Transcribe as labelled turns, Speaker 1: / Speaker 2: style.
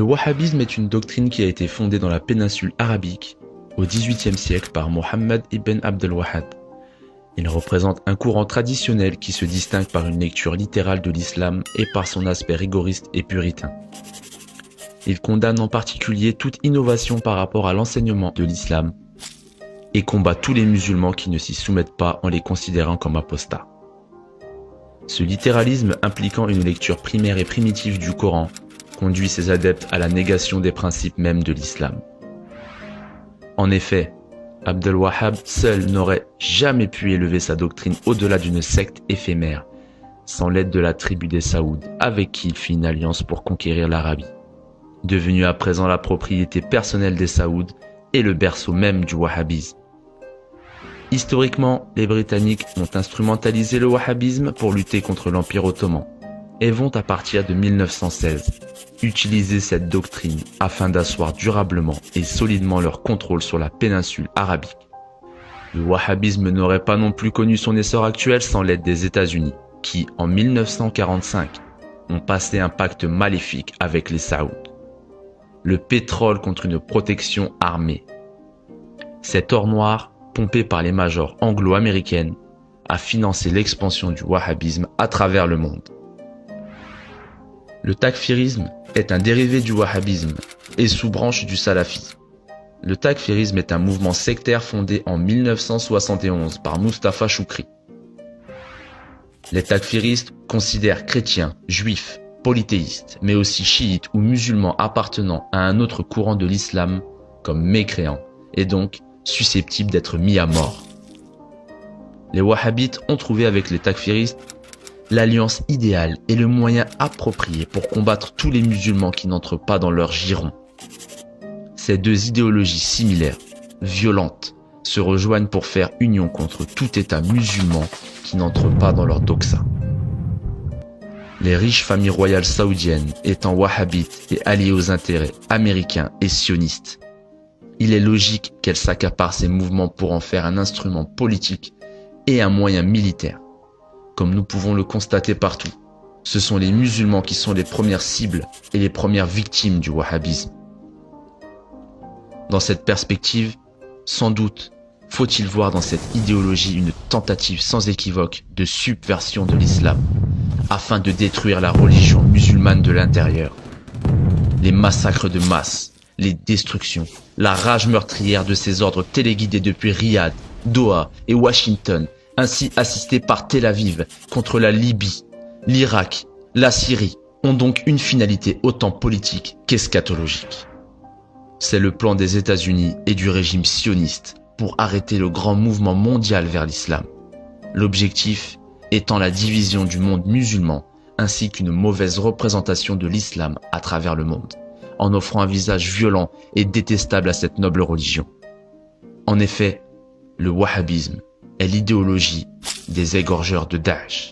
Speaker 1: wahhabisme est une doctrine qui a été fondée dans la péninsule arabique au XVIIIe siècle par Mohammed ibn Abd al-Wahhab. Il représente un courant traditionnel qui se distingue par une lecture littérale de l'islam et par son aspect rigoriste et puritain. Il condamne en particulier toute innovation par rapport à l'enseignement de l'islam et combat tous les musulmans qui ne s'y soumettent pas en les considérant comme apostats. Ce littéralisme impliquant une lecture primaire et primitive du Coran conduit ses adeptes à la négation des principes mêmes de l'islam. En effet, Abd al-Wahhab seul n'aurait jamais pu élever sa doctrine au-delà d'une secte éphémère, sans l'aide de la tribu des Saouds, avec qui il fit une alliance pour conquérir l'Arabie, devenue à présent la propriété personnelle des Saouds et le berceau même du wahhabisme. Historiquement, les Britanniques ont instrumentalisé le wahhabisme pour lutter contre l'Empire ottoman et vont à partir de 1916 utiliser cette doctrine afin d'asseoir durablement et solidement leur contrôle sur la péninsule arabique. Le wahhabisme n'aurait pas non plus connu son essor actuel sans l'aide des États-Unis, qui, en 1945, ont passé un pacte maléfique avec les Saouds. Le pétrole contre une protection armée. Cet or noir, pompé par les majors anglo-américaines, a financé l'expansion du wahhabisme à travers le monde. Le takfirisme est un dérivé du wahhabisme et sous-branche du salafisme. Le takfirisme est un mouvement sectaire fondé en 1971 par Mustafa Choukri. Les takfiristes considèrent chrétiens, juifs, polythéistes, mais aussi chiites ou musulmans appartenant à un autre courant de l'islam comme mécréants et donc susceptibles d'être mis à mort. Les wahhabites ont trouvé avec les takfiristes l'alliance idéale et le moyen approprié pour combattre tous les musulmans qui n'entrent pas dans leur giron. Ces deux idéologies similaires, violentes, se rejoignent pour faire union contre tout État musulman qui n'entre pas dans leur doxa. Les riches familles royales saoudiennes étant wahhabites et alliées aux intérêts américains et sionistes, il est logique qu'elles s'accaparent ces mouvements pour en faire un instrument politique et un moyen militaire. Comme nous pouvons le constater partout, ce sont les musulmans qui sont les premières cibles et les premières victimes du wahhabisme. Dans cette perspective, sans doute, faut-il voir dans cette idéologie une tentative sans équivoque de subversion de l'islam, afin de détruire la religion musulmane de l'intérieur. Les massacres de masse, les destructions, la rage meurtrière de ces ordres téléguidés depuis Riyad, Doha et Washington, ainsi assistés par Tel Aviv contre la Libye, l'Irak, la Syrie, ont donc une finalité autant politique qu'eschatologique. C'est le plan des États-Unis et du régime sioniste pour arrêter le grand mouvement mondial vers l'islam. L'objectif étant la division du monde musulman ainsi qu'une mauvaise représentation de l'islam à travers le monde, en offrant un visage violent et détestable à cette noble religion. En effet, le wahhabisme est l'idéologie des égorgeurs de Daesh.